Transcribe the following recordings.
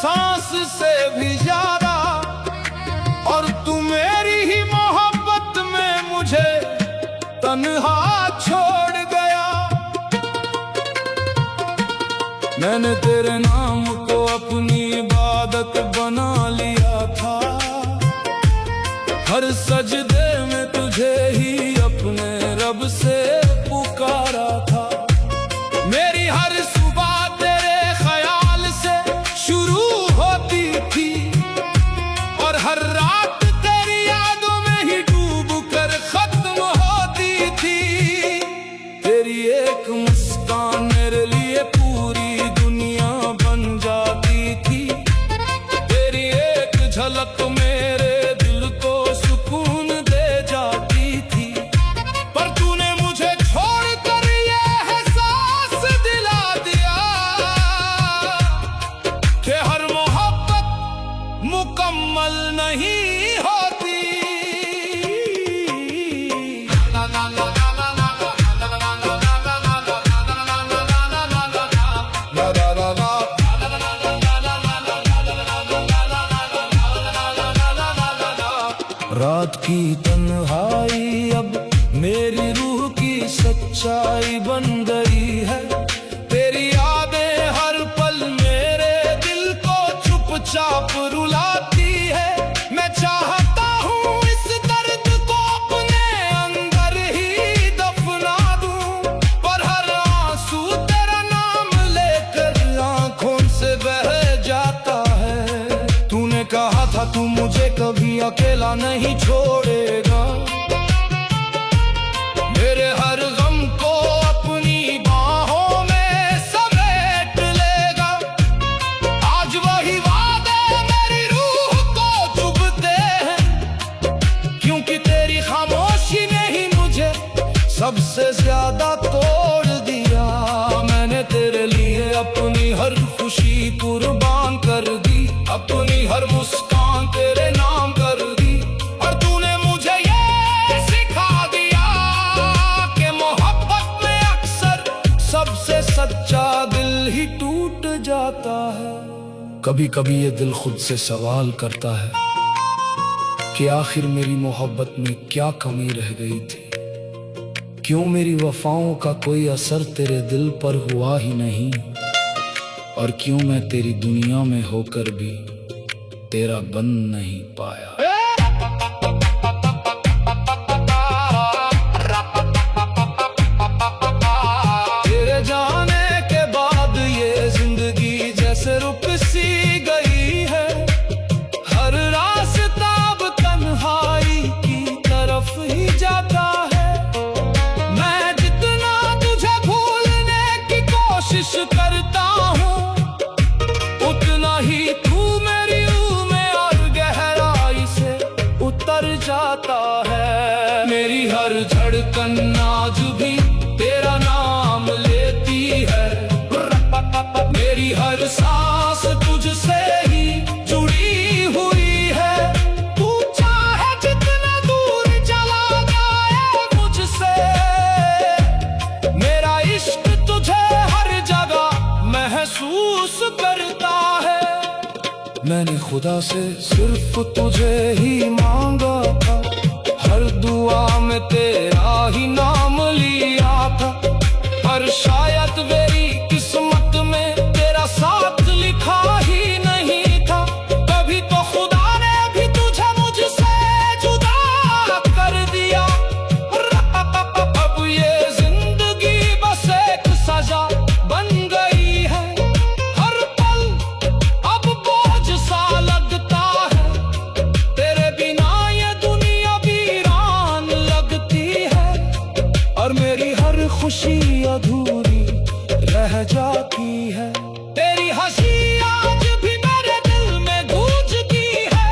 सांस से भी ज्यादा। और तू मेरी ही मोहब्बत में मुझे तन्हा छोड़ गया। मैंने तेरे नाम को अपनी इबादत बना लिया था। हर सजदे में तुझे ही अपने रब से पुकारा था। मेरी हर सुबह तेरे ख्याल से शुरू होती थी और हर रात तेरी यादों में ही डूब कर खत्म होती थी। तेरी एक मुस्कान मेरे लिए पूरी दुनिया बन जाती थी। तेरी एक झलक मेरे दिल को सुकून दे जाती थी। पर तूने मुझे छोड़कर ये एहसास दिला दिया कि हर मोहब्बत मुकम्मल नहीं होती। ला ला ला ला ला रात की तन्हाई अब मेरी रूह की सच्चाई बन गई है। तेरी यादें हर पल मेरे दिल को चुपचाप रुलाती है। मैं चाहता हूँ इस दर्द को अपने अंदर ही दफना दूं, पर हर आंसू तेरा नाम लेकर आंखों से बह जाता है। तूने कहा था तू मुझे कभी अकेला नहीं छोड़ेगा। मेरे हर गम को अपनी बाहों में समेट लेगा। आज वही वादे मेरी रूह को चुभते हैं, क्योंकि तेरी खामोशी ने ही मुझे सबसे ज्यादा तोड़ दिया। मैंने तेरे लिए अपनी हर खुशी कुर्बान कर दी, अपनी हर मुस्कान तेरे नाम कर दी। और तूने मुझे ये सिखा दिया कि मोहब्बत में अक्सर सबसे सच्चा दिल ही टूट जाता है। कभी कभी ये दिल खुद से सवाल करता है कि आखिर मेरी मोहब्बत में क्या कमी रह गई थी। क्यों मेरी वफाओं का कोई असर तेरे दिल पर हुआ ही नहीं, और क्यों मैं तेरी दुनिया में होकर भी तेरा बन नहीं पाया। तेरे जाने के बाद ये जिंदगी जैसे रुक सी गई है। हर रास्ता अब तन्हाई की तरफ ही जाता है। मैं जितना तुझे भूलने की कोशिश करता हूँ, उतना ही तू मेरी उतर जाता है। मेरी हर धड़कन आज भी तेरा नाम लेती है। मेरी हर सांस तुझसे ही जुड़ी हुई है। तू चाहे जितना दूर चला जाए मुझसे, मेरा इश्क तुझे हर जगह महसूस करता है। मैंने खुदा से सिर्फ तुझे ही मांगा था, हर दुआ में तेरा ही नाम लिया था। पर शायद मेरी किस्मत में तेरा साथ लिखा ही नहीं था। कभी तो खुदा ने भी तुझे मुझसे जुदा कर दिया। अब ये जिंदगी बस एक सजा बन गई है। हर पल अब बोझ सा लगता है। तेरे बिना ये दुनिया वीरान लगती है, और मेरी हर खुशी अधूरी रह जाती है। तेरी हंसी आज भी मेरे दिल में गूंजती है।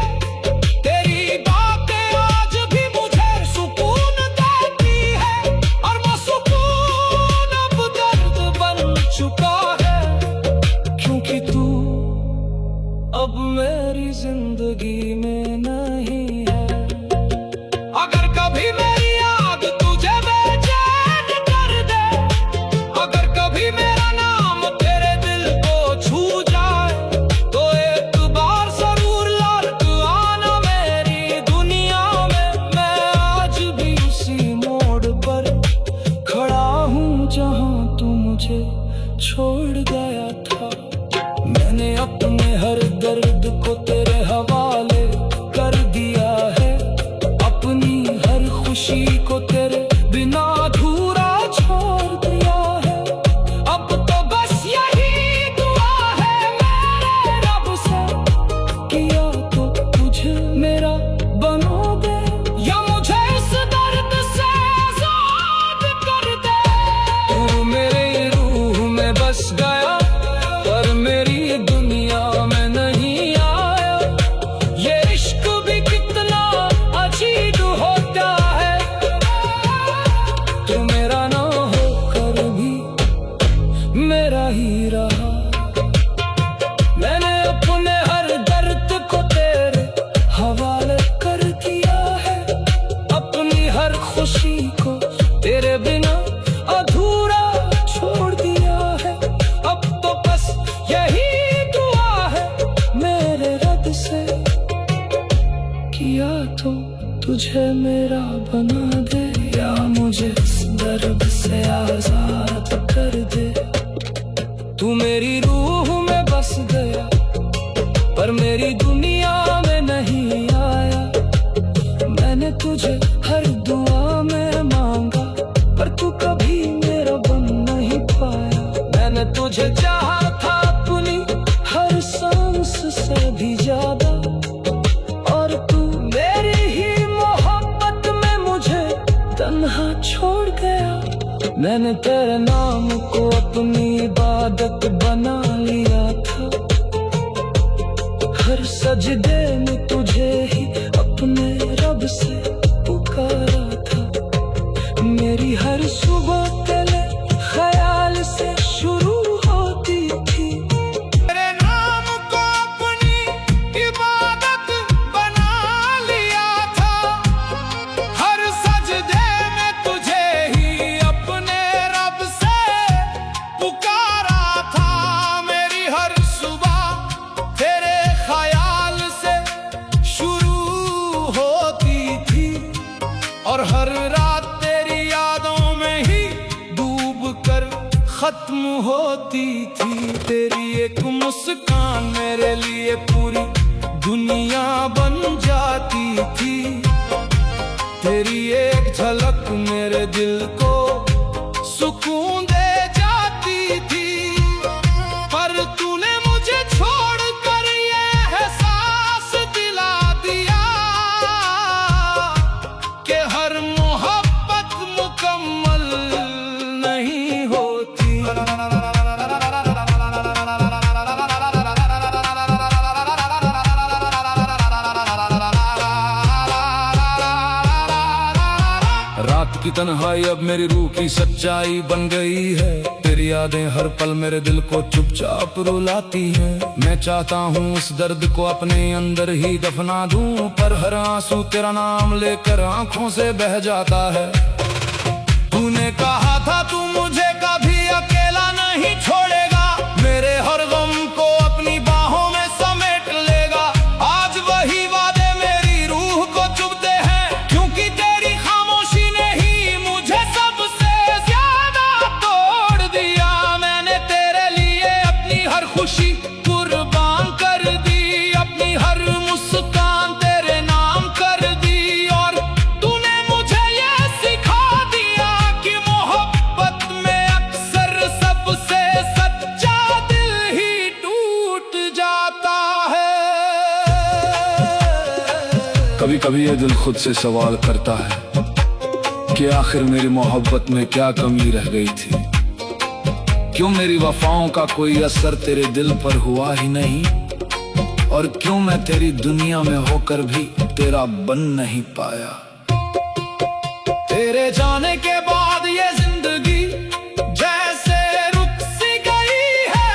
तेरी बातें आज भी मुझे सुकून देती है, और वो सुकून अब दर्द बन चुका है। क्योंकि तू अब मेरी जिंदगी में नहीं है। अगर कभी मेरी याद तुझे बेचैन कर दे, अगर कभी मेरा नाम तेरे दिल को छू जाए, तो एक अपने हर दर्द को तेरे हवाले कर दिया है, अपनी हर खुशी को तेरे बिना अधूरा छोड़ दिया है। अब तो बस यही दुआ है मेरे रब से, किया तो तुझे मेरा बना दे, या मुझे इस दर्द से आजाद कर दे। तू मेरी रूह में बस गया पर मेरी दुनिया में नहीं आया, ये इश्क भी कितना अजीब होता है। तू मेरा ना होकर भी मेरा ही रहा, मैंने अपने हर दर्द को तेरे हवाले कर दिया है, अपनी हर खुशी को तेरे बिना अधूरा छोड़ दिया है। अब तो बस यही दुआ है मेरे रब से, किया तो तुझे मेरा बना दे, या मुझे इस दर्द से आजाद कर दे। तू मेरी रूह में बस गया पर मेरी दुनिया में नहीं आया, मैंने तुझे हर दुआ में मांगा पर तू कभी मेरा बन नहीं पाया। मैंने तुझे चाहा था अपनी हर सांस से भी ज्यादा, और तू मेरी ही मोहब्बत में मुझे तन्हा छोड़ गया। मैंने तेरे नाम को अपनी इबादत बना लिया था, हर सजदे में तुझे ही अपने रब से पुकारा था। मेरी हर सुबह तेरे ख्याल से शुरू होती थी, तेरे नाम को अपनी इबादत बना लिया था, हर सजदे में तुझे ही अपने रब से पुकारा था। मेरी हर सुबह तेरे ख्याल से शुरू होती थी, और हर रात तेरी यादों में ही डूब कर खत्म होती थी। तेरी एक मुस्कान मेरे लिए पूरी दुनिया बन जाती थी, तेरी एक झलक मेरे दिल को सुकून दे जाती थी। पर तूने मुझे छोड़ कर ये एहसास दिला दिया कि हर मोहब्बत मुकम्मल नहीं होती। रात की तन्हाई अब मेरी रूह की सच्चाई बन गई है, तेरी यादें हर पल मेरे दिल को चुपचाप रुलाती हैं। मैं चाहता हूँ इस दर्द को अपने अंदर ही दफना दूं, पर हर आंसू तेरा नाम लेकर आंखों से बह जाता है। तूने कहा था तू मुझे कभी अकेला नहीं छोड़ेगा, मेरे हर गम को अपनी बाहों में समेट लेगा। आज वही वादे मेरी रूह को चुभते हैं, क्योंकि तेरी खामोशी ने ही मुझे सबसे ज्यादा तोड़ दिया। मैंने तेरे लिए अपनी हर खुशी कुर्बान कर दी, अपनी हर मुस्कान तेरे नाम कर दी, और तूने मुझे ये सिखा दिया कि मोहब्बत में अक्सर सबसे सच्चा दिल ही टूट जाता है। कभी कभी ये दिल खुद से सवाल करता है कि आखिर मेरी मोहब्बत में क्या कमी रह गई थी, क्यों मेरी वफाओं का कोई असर तेरे दिल पर हुआ ही नहीं, और क्यों मैं तेरी दुनिया में होकर भी तेरा बन नहीं पाया। तेरे जाने के बाद ये जिंदगी जैसे रुक सी गई है,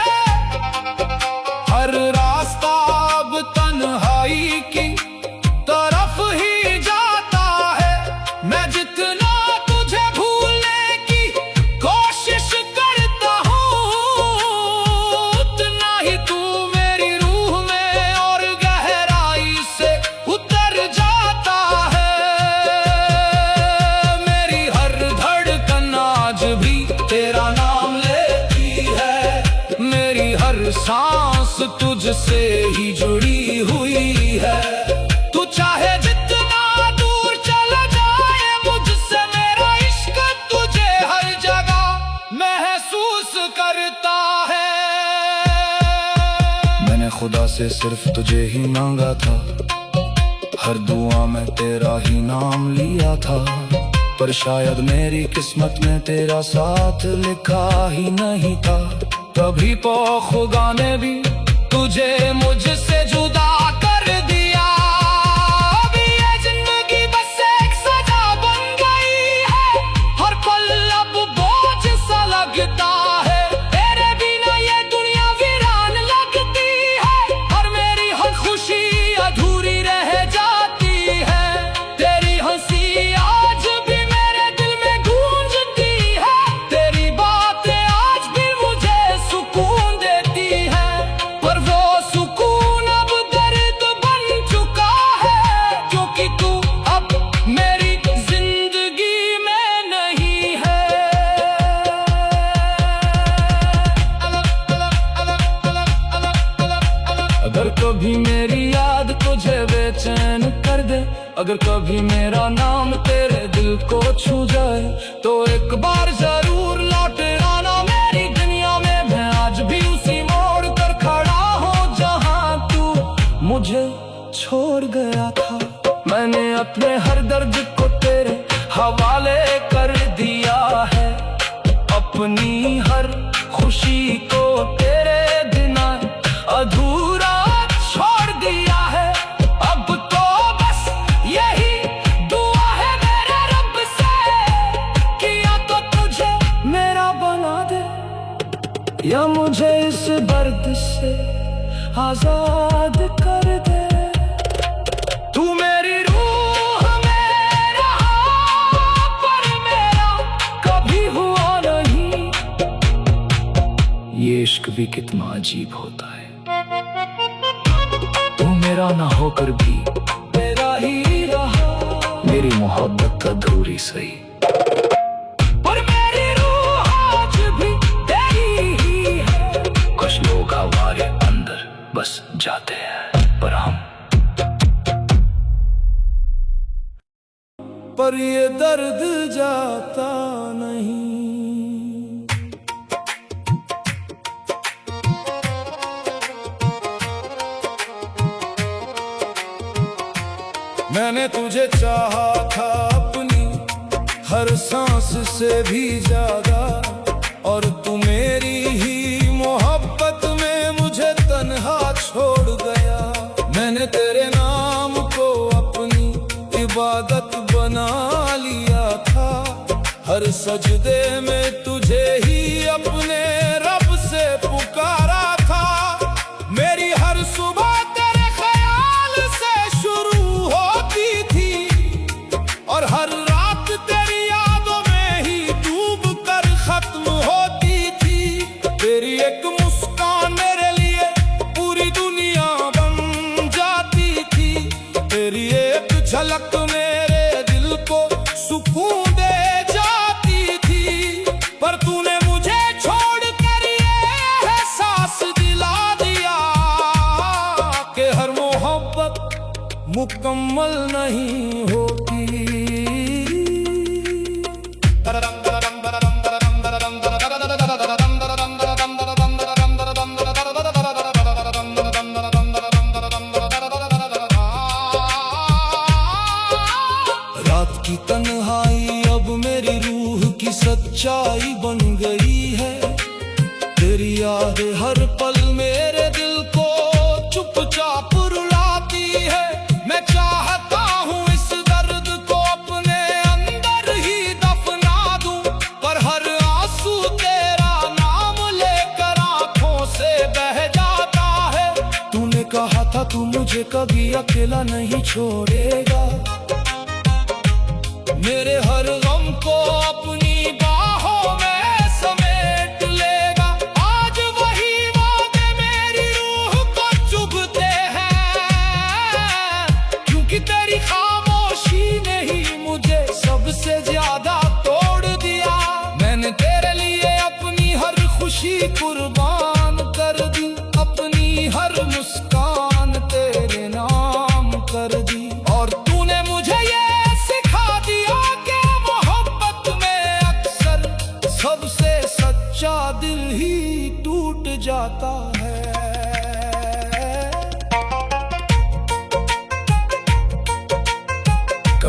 हर रास्ता अब तन्हाई की तरफ ही जाता है। मैं जितना तुझे भूलने की कोशिश करता हूँ, उतना ही तू मेरी रूह में और गहराई से उतर जाता है। मेरी हर धड़कन मुझसे ही जुड़ी हुई है। तू चाहे जितना दूर चला जाए मुझसे, मेरा इश्क तुझे हर जगह महसूस करता है। मैंने खुदा से सिर्फ तुझे ही मांगा था, हर दुआ में तेरा ही नाम लिया था, पर शायद मेरी किस्मत में तेरा साथ लिखा ही नहीं था। तभी तो खुदा ने भी तुझे मुझसे जुदा कर दिया। अब ये जिंदगी बस एक सजा बन गई है, हर पल अब बोझ सा लगता है। तेरे बिना ये दुनिया वीरान लगती है, और मेरी हर खुशी अधूरी रह जाती है। तेरी हंसी आज भी मेरे दिल में गूंजती है, तेरी बातें आज भी मुझे सुकून देती है। पर वो सुकून अब दर्द बन चुका है, क्योंकि तू अब मेरी जिंदगी में नहीं है। अगर कभी मेरी याद तुझे बेचैन कर दे, अगर कभी मेरा नाम तेरे दिल को छू जाए, तो एक बार जरूर लौट आना मेरी दुनिया में। मैं आज भी उसी मोड़ पर खड़ा हूँ जहाँ तू मुझे छोड़ गया था। मैंने अपने हर दर्द को तेरे हवाले कर दिया है, अपनी हर खुशी को तेरे बिना अधूरा छोड़ दिया है। अब तो बस यही दुआ है मेरे रब से, कि या तो तुझे मेरा बना दे, या मुझे इस दर्द से आजाद कर दे। तू मेरी रूह में रहा, पर मेरा कभी हुआ नहीं। ये इश्क भी कितना अजीब होता है, तू मेरा ना होकर भी मेरा ही रहा। मेरी मोहब्बत अधूरी सही, पर मेरी रूह आज भी तेरी ही है। कुछ लोग हमारे अंदर बस जाते हैं, पर ये दर्द जाता नहीं। मैंने तुझे चाहा था अपनी हर सांस से भी ज्यादा, और तू मेरी ही मोहब्बत में मुझे तन्हा छोड़ गया। मैंने तेरे नाम को अपनी इबादत बना लिया था, हर सजदे में तुझे ही अपने रब से पुकारा था। मेरी हर सुबह तेरे ख्याल से शुरू होती थी, और हर रात तेरी यादों में ही डूब कर खत्म होती थी। तेरी एक मुस्कान मेरे लिए पूरी दुनिया बन जाती थी, तेरी एक झलक मेरे दिल को सुकून दे जाती थी। पर तूने मुझे छोड़ कर ये एहसास दिला दिया कि हर मोहब्बत मुकम्मल नहीं होती। रात की तन्हाई अब मेरी रूह की सच्चाई बन गई है। तेरी याद हर पल मेरे दिल को चुपचाप रुलाती है। मैं चाहता हूँ इस दर्द को अपने अंदर ही दफना दूं, पर हर आंसू तेरा नाम लेकर आंखों से बह जाता है। तूने कहा था तू मुझे कभी अकेला नहीं छोड़ेगा, मेरे हर गम को अपनी बाहों में समेट लेगा। आज वही वादे मेरी रूह को चुभते हैं, क्योंकि तेरी खामोशी ने ही मुझे सबसे ज्यादा तोड़ दिया। मैंने तेरे लिए अपनी हर खुशी कुर्बान कर दी, अपनी हर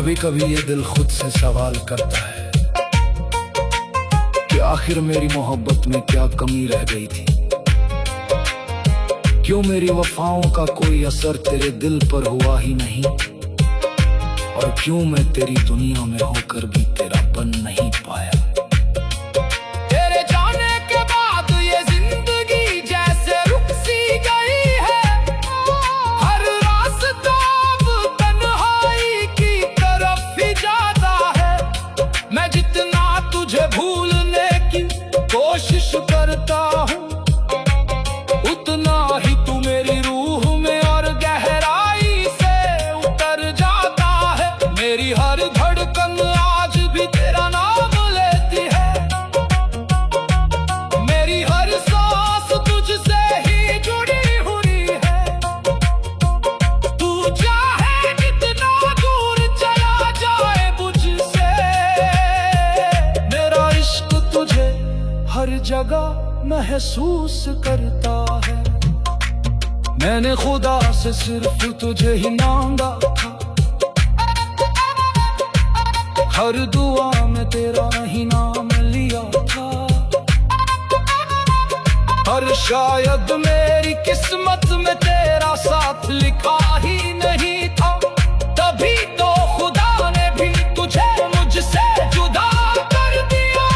कभी कभी ये दिल खुद से सवाल करता है कि आखिर मेरी मोहब्बत में क्या कमी रह गई थी। क्यों मेरी वफाओं का कोई असर तेरे दिल पर हुआ ही नहीं, और क्यों मैं तेरी दुनिया में होकर भी तेरा बन नहीं पाया। तेरे जाने के बाद ये जिंदगी जैसे रुक सी गई है, हर रास्ता अब तन्हाई की तरफ ही जाता है। मैं जितना तुझे भूलने की कोशिश करता हूँ, उतना ही तू मेरी रूह में और गहराई से उतर जाता है। मेरी हर धड़कन आज भी तेरा नाम लेती है, मेरी हर सांस तुझसे ही जुड़ी हुई है। तू चाहे जितना दूर चला जाए मुझसे, मेरा इश्क तुझे हर जगह महसूस करता है। मैंने खुदा से सिर्फ तुझे ही मांगा था, हर दुआ में तेरा ही नाम लिया था। और शायद मेरी किस्मत में तेरा साथ लिखा ही नहीं था, तभी तो खुदा ने भी तुझे मुझसे जुदा कर दिया।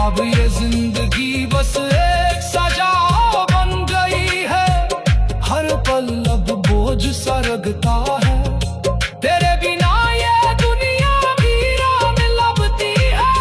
अब ये जिंदगी बस एक सजा बन गई है, हर पल अब बोझ सा लगता है। तेरे बिना ये दुनिया वीरान लगती है,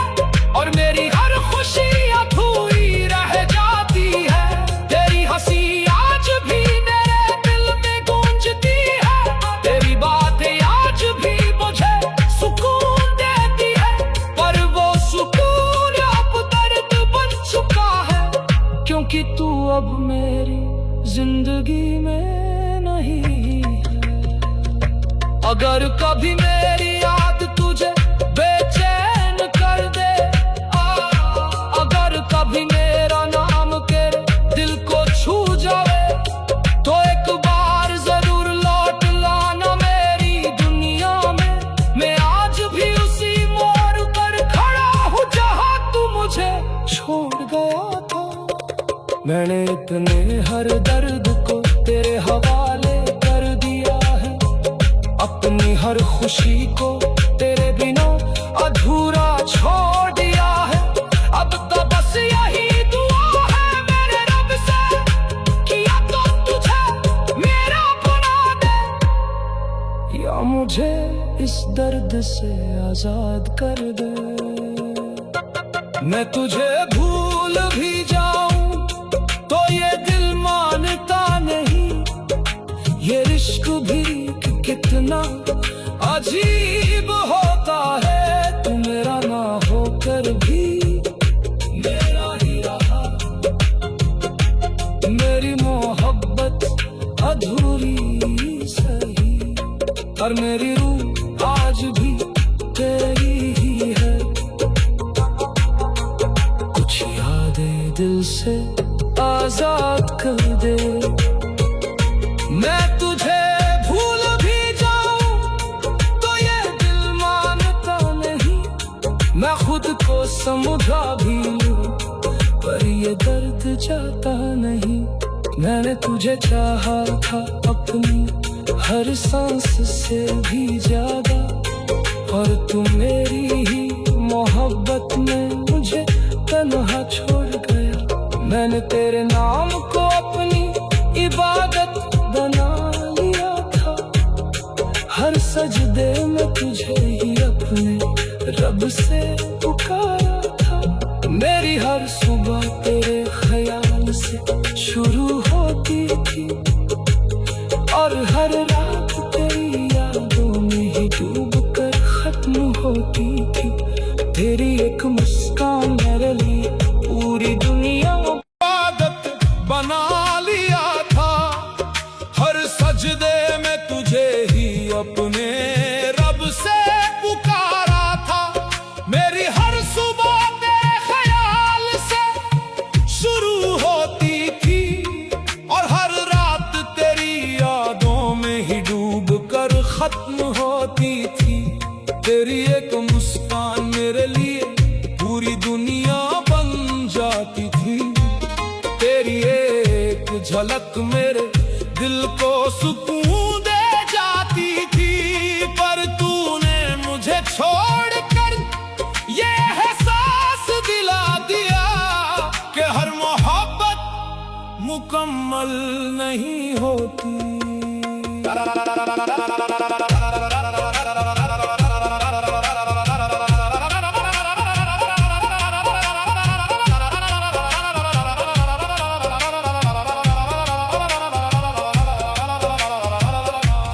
और मेरी हर खुशी अधूरी रह जाती है। तेरी हंसी आज भी मेरे दिल में गूंजती है, तेरी बातें आज भी मुझे सुकून देती है। पर वो सुकून अब दर्द बन चुका है, क्योंकि तू अब मेरी जिंदगी में नहीं है। अगर कभी मेरी याद तुझे बेचैन कर दे, अगर कभी मेरा नाम के दिल को छू जाए, तो एक बार जरूर लौट लाना मेरी दुनिया में। मैं आज भी उसी मोड़ पर खड़ा हूँ जहाँ तू मुझे छोड़ गया था। मैंने इतने हर दर्द को तेरे हवाले कर दिया है, अपनी हर खुशी को तेरे बिना अधूरा छोड़ दिया है। अब तो बस यही दुआ है मेरे रब से, कि या तो तुझे मेरा बना दे, या मुझे इस दर्द से आजाद कर दे। मैं तुझे भूल भी जाऊं तो ये दिल मानता नहीं, ये इश्क भी कितना अजीब होता है। तू मेरा ना होकर भी मेरा ही रहा, मेरी मोहब्बत अधूरी सही, और मेरी रूह आज भी तेरी ही है। कुछ यादें दिल से आजाद कर दे, मैं तुझे भूल भी जाऊं तो ये दिल मानता नहीं। मैं खुद को समझा भी लूं पर ये दर्द जाता नहीं। मैंने तुझे चाहा था अपनी हर सांस से भी ज्यादा, और तू मेरी ही मोहब्बत में मुझे तन्हा छोड़ गया। मैंने तेरे नाम को अपनी इबादत बना लिया था, हर सजदे में तुझे ही अपने रब से पुकारा था। मेरी हर सुबह तेरे ख्याल से शुरू होती थी, और हर रात तेरी यादों में ही डूब कर खत्म होती थी। तेरी एक मुस्कान मेरे लिए पूरी दुनिया आदत बना लिया था, हर सजदे में तुझे ही अपने रब से पुकारा था। मेरी हर सुबह तेरे ख्याल से शुरू होती थी, और हर रात तेरी यादों में ही डूब कर खत्म होती थी। तेरी मुकम्मल नहीं होती।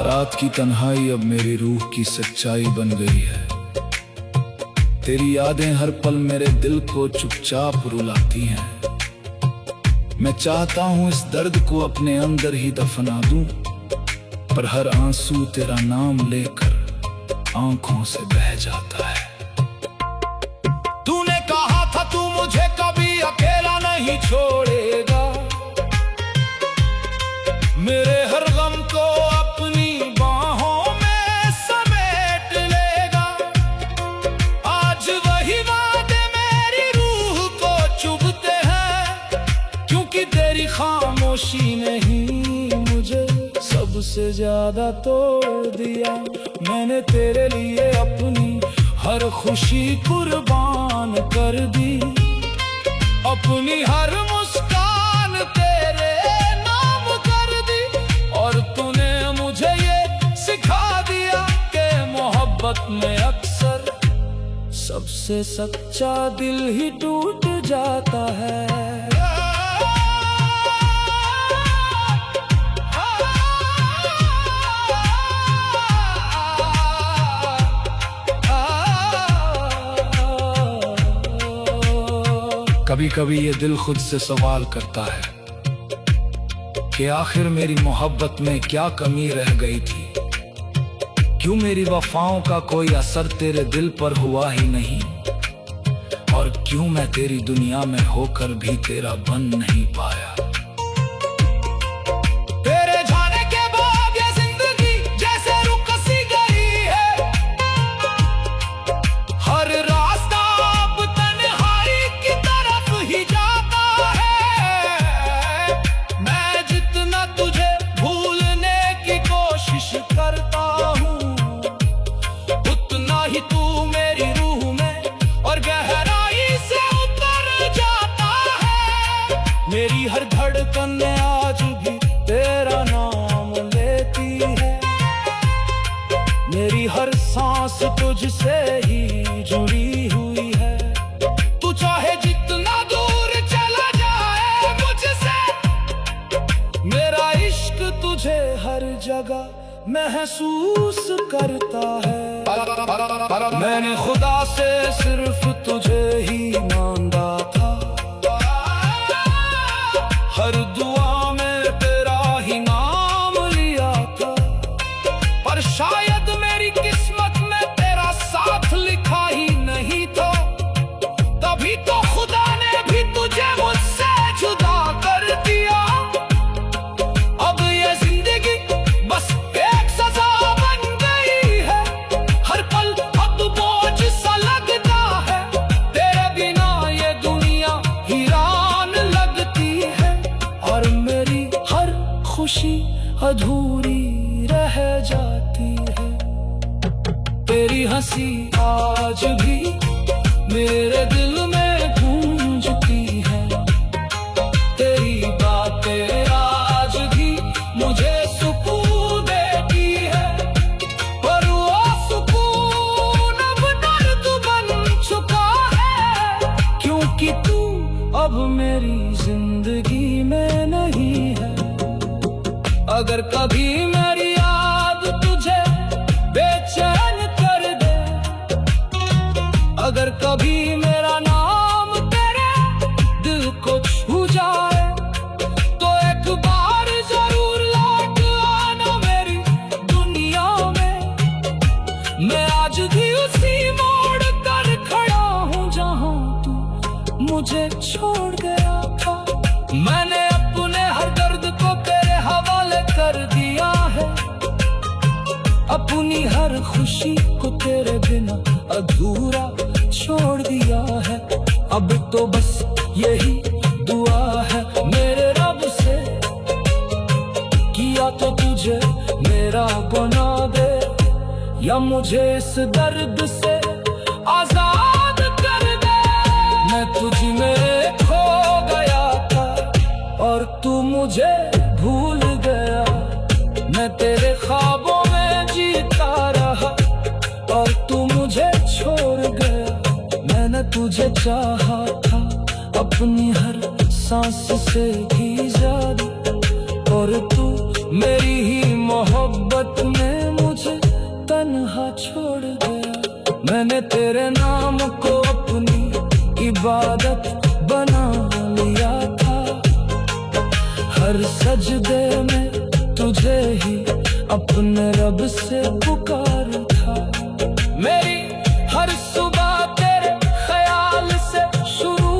रात की तन्हाई अब मेरी रूह की सच्चाई बन गई है। तेरी यादें हर पल मेरे दिल को चुपचाप रुलाती हैं। मैं चाहता हूँ इस दर्द को अपने अंदर ही दफना दूं, पर हर आंसू तेरा नाम लेकर आंखों से बह जाता है। तूने कहा था तू मुझे कभी अकेला नहीं छोड़ेगा, मेरे हर गम को अपनी बाहों में समेट लेगा। आज वही वादे मेरी रूह को चुभते हैं, क्योंकि तेरी खामोशी ने ही मुझे सबसे ज्यादा तोड़ दिया। मैंने तेरे लिए अपनी हर खुशी कुर्बान कर दी, अपनी हर मुस्कान तेरे नाम कर दी। और तूने मुझे ये सिखा दिया कि मोहब्बत में अक्सर सबसे सच्चा दिल ही टूट जाता है। कभी कभी ये दिल खुद से सवाल करता है कि आखिर मेरी मोहब्बत में क्या कमी रह गई थी। क्यों मेरी वफाओं का कोई असर तेरे दिल पर हुआ ही नहीं, और क्यों मैं तेरी दुनिया में होकर भी तेरा बन नहीं पाया। तेरे जाने के बाद ये जिंदगी जैसे रुक सी गई है, हर रास्ता अब तन्हाई की तरफ ही जाता है। मैं जितना तुझे भूलने की कोशिश करता हूँ, उतना ही तू मेरी रूह में और गहराई से उतर जाता है। मेरी हर धड़कन आज भी तेरा नाम लेती है, मेरी हर सांस तुझसे ही जुड़ी हुई है। तू चाहे जितना दूर चला जाए मुझसे, मेरा इश्क तुझे हर जगह महसूस करता है। मैंने खुदा से सिर्फ तुझे ही मांगा था, हर दुआ में तेरा ही नाम लिया था। पर शायद मेरी किस्मत में तेरा साथ लिखा ही नहीं था, तभी तो खुदा ने भी तुझे मुझसे जुदा कर दिया। अब ये जिंदगी बस एक सजा बन गई है, हर पल अब बोझ सा लगता है। तेरे बिना ये दुनिया वीरान लगती है, और मेरी हर खुशी अधूरी रह जाती है। तेरी हंसी आज भी मेरे दिल में गूंजती है, तेरी बातें आज भी मुझे सुकून देती है। पर वो सुकून अब दर्द बन चुका है, क्योंकि तू अब मेरी जिंदगी में नहीं है। अगर कभी मेरी याद तुझे बेचैन कर दे, अगर कभी मेरा नाम तेरे दिल को छू जाए, तो एक बार जरूर लौट आना मेरी दुनिया में। मैं आज भी उसी मोड़ कर खड़ा हूँ जहाँ तू मुझे छोड़ गया था। मैंने अपने हर दर्द को तेरे हवाले कर दिया है, अपनी हर खुशी को तेरे बिना अधूरा छोड़ दिया है। अब तो बस यही दुआ है मेरे रब से, किया तो तुझे मेरा बना दे, या मुझे इस दर्द से आजाद कर दे। मैं तुझ में खो गया था और तू मुझे ख्वाबों में जीता रहा और तू मुझे छोड़ गया। मैंने तुझे चाहा था अपनी हर सांस से भी ज्यादा, और तू मेरी ही मोहब्बत में मुझे तन्हा छोड़ गया। मैंने तेरे नाम को अपनी इबादत बना लिया था, हर सजदे में तुझे ही अपने रब से पुकार था। मेरी हर सुबह तेरे ख्याल से शुरू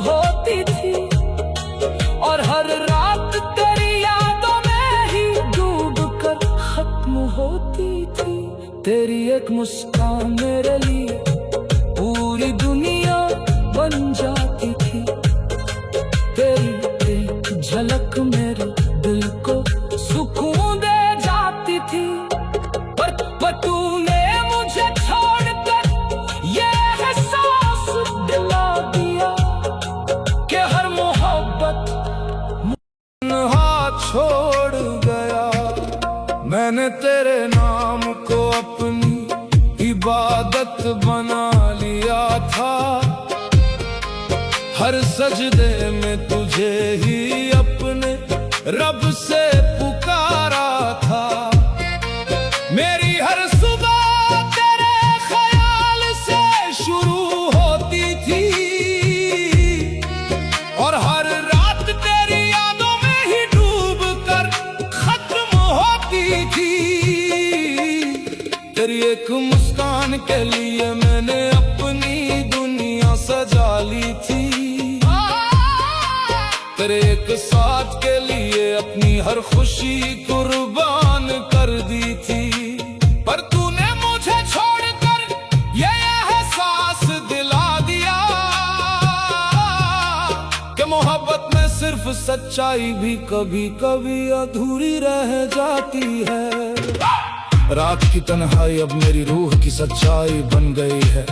होती थी और हर रात तेरी यादों में ही डूब कर खत्म होती थी। तेरी एक मुस्कान मेरे लिए पूरी दुनिया बन जाती थी, तेरी एक झलक मेरे दिल को सुकून दे जाती थी। पर तूने मुझे छोड़कर ये एहसास दिला दिया कि हर मोहब्बत हाथ छोड़ गया। मैंने तेरे नाम को अपनी इबादत बना लिया था, हर सजदे में तुझे ही अपने रब से पुकारा था। मेरी हर सुबह तेरे ख्याल से शुरू होती थी और हर रात तेरी यादों में ही डूब कर खत्म होती थी। तेरी एक मुस्कान के लिए मैंने अपनी दुनिया सजा ली थी, तेरे एक साथ के लिए अपनी हर खुशी कुर्बान कर दी थी। पर तूने मुझे छोड़कर ये एहसास दिला दिया कि मोहब्बत में सिर्फ सच्चाई भी कभी कभी अधूरी रह जाती है। रात की तन्हाई अब मेरी रूह की सच्चाई बन गई है,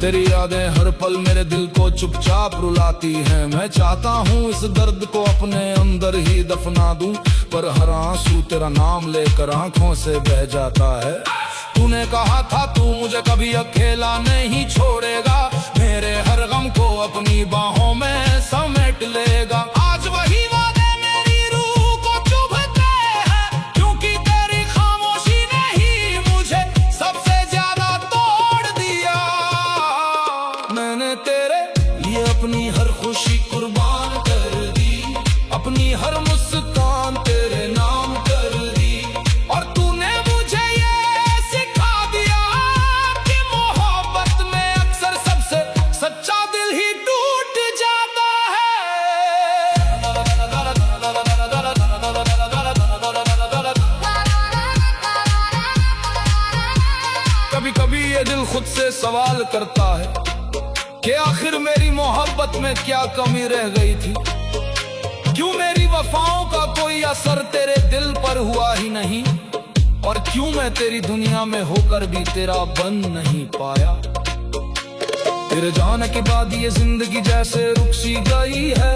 तेरी यादें हर पल मेरे दिल को चुपचाप रुलाती हैं। मैं चाहता हूँ इस दर्द को अपने अंदर ही दफना दूं, पर हर आंसू तेरा नाम लेकर आंखों से बह जाता है। तूने कहा था तू मुझे कभी अकेला नहीं छोड़ेगा, मेरे हर गम को अपनी बाहों में समेट लेगा। आज वही वादे मेरी रूह को चुभते हैं, क्योंकि तेरी खामोशी ने ही मुझे सबसे ज्यादा तोड़ दिया। मैंने तेरे लिए अपनी हर खुशी कुर्बान कर दी, अपनी हर मुस्कान तेरे नाम कर दी, और तूने मुझे ये सिखा दिया कि मोहब्बत में अक्सर सबसे सच्चा दिल ही टूट जाता है। कभी कभी ये दिल खुद से सवाल करता है कि आखिर मेरी मोहब्बत में क्या कमी रह गई थी, क्यों मेरी वफाओं का कोई असर तेरे दिल पर हुआ ही नहीं, और क्यों मैं तेरी दुनिया में होकर भी तेरा बन नहीं पाया। तेरे जाने के बाद ये जिंदगी जैसे रुक सी गई है,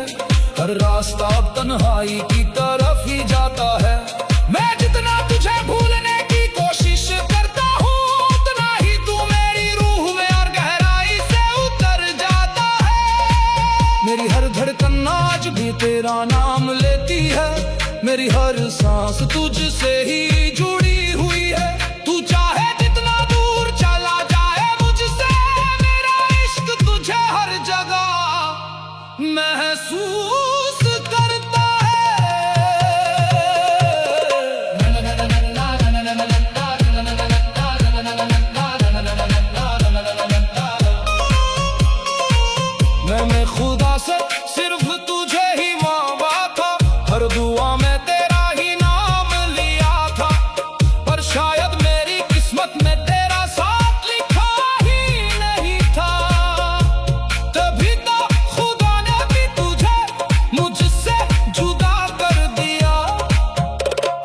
हर रास्ता अब तन्हाई की तरफ ही जाता है। मैं जितना तुझे भूलने की कोशिश करता हूँ, उतना ही तू मेरी रूह में और गहराई से उतर जाता है। मेरी हर धड़कन आज भी तेरा नाम लेती है, मेरी हर सांस तुझसे ही जुड़ी हुई है। तू चाहे जितना दूर चला जाए मुझसे, मेरा इश्क तुझे हर जगह महसूस करता है। मैंने खुदा से सिर्फ तुझे ही मांगा था, हर दुआ में तेरा ही नाम लिया था, पर शायद मेरी किस्मत में तेरा साथ लिखा ही नहीं था। तभी तो खुदा ने भी तुझे मुझसे जुदा कर दिया।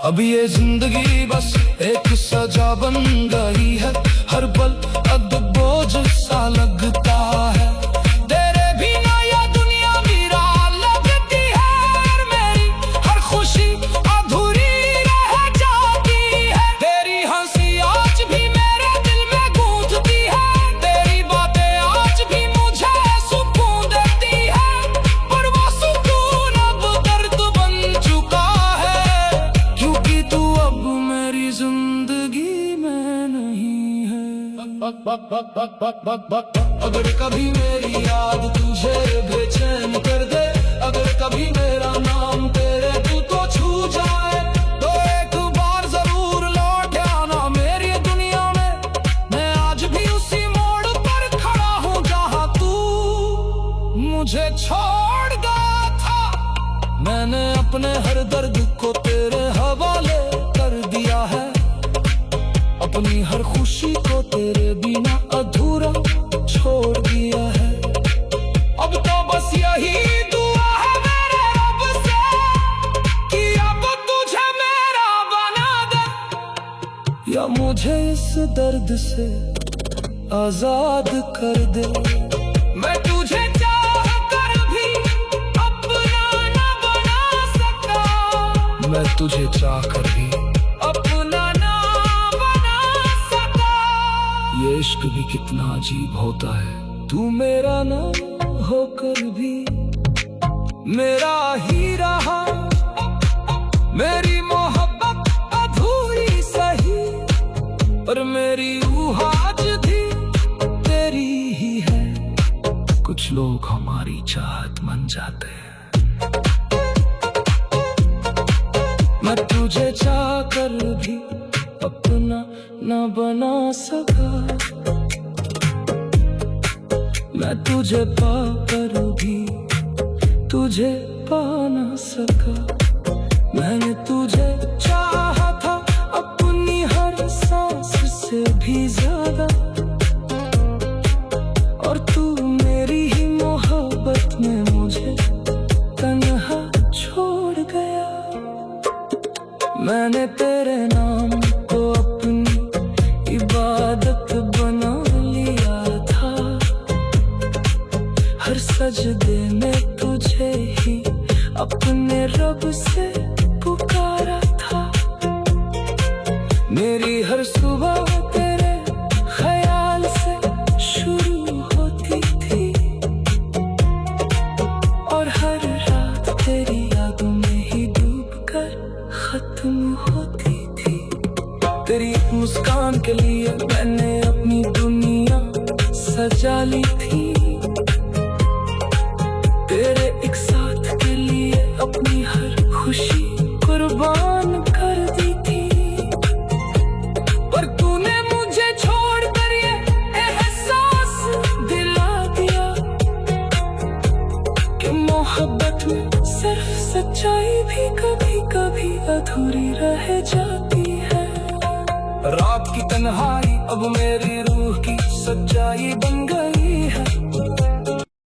अब ये जिंदगी बस एक सजा बन गई है, हर पल अब बोझ सा लगता है। अगर कभी मेरी याद तुझे बेचैन कर दे, अगर कभी मेरा नाम तेरे तू तो छू जाए, तो एक बार जरूर लौट आना मेरी दुनिया में। मैं आज भी उसी मोड़ पर खड़ा हूँ जहाँ तू मुझे छोड़ गया था। मैंने अपने हर दर्द को तेरे हवाले कर दिया है, अपनी हर खुशी को तेरे बिना अधूरा छोड़ दिया है। अब तो बस यही दुआ है मेरे रब से कि अब तुझे मेरा बना दे, या मुझे इस दर्द से आजाद कर दे। मैं तुझे चाह कर भी अपना न बना सका, मैं तुझे चाह कर भी अपना न बना सका। ये इश्क भी कितना अजीब होता है, तू मेरा ना होकर भी मेरा ही रहा। मेरी मोहब्बत अधूरी सही, पर मेरी रूह आज भी तेरी ही है। कुछ लोग हमारी चाहत बन जाते हैं, मैं तुझे चाह कर भी अपना न बना सका, मैं तुझे पाकर भी तुझे पा न सका। मैंने तुझे चाहा था अपनी हर सांस से भी ज्यादा, और तू मेरी ही मोहब्बत में मुझे तन्हा छोड़ गया। मैंने तेरे नाम को अपनी इबादत बना लिया था, हर सजदे में तुझे ही अपने रब से पुकारा था। मेरी हर सुबह तेरे ख्याल से शुरू होती थी, और हर रात तेरी यादों में ही डूबकर खत्म होती थी। तेरी मुस्कान के लिए मैंने अपनी दुनिया सजा ली थी, तेरे एक साथ के लिए अपनी हर खुशी कुर्बान कर दी थी। पर तूने मुझे छोड़कर ये एहसास दिला दिया कि मोहब्बत में सिर्फ सच्चाई भी कभी कभी अधूरी रह जाती है। रात की तन्हाई अब मेरी रूह की सच्चाई बन गई है,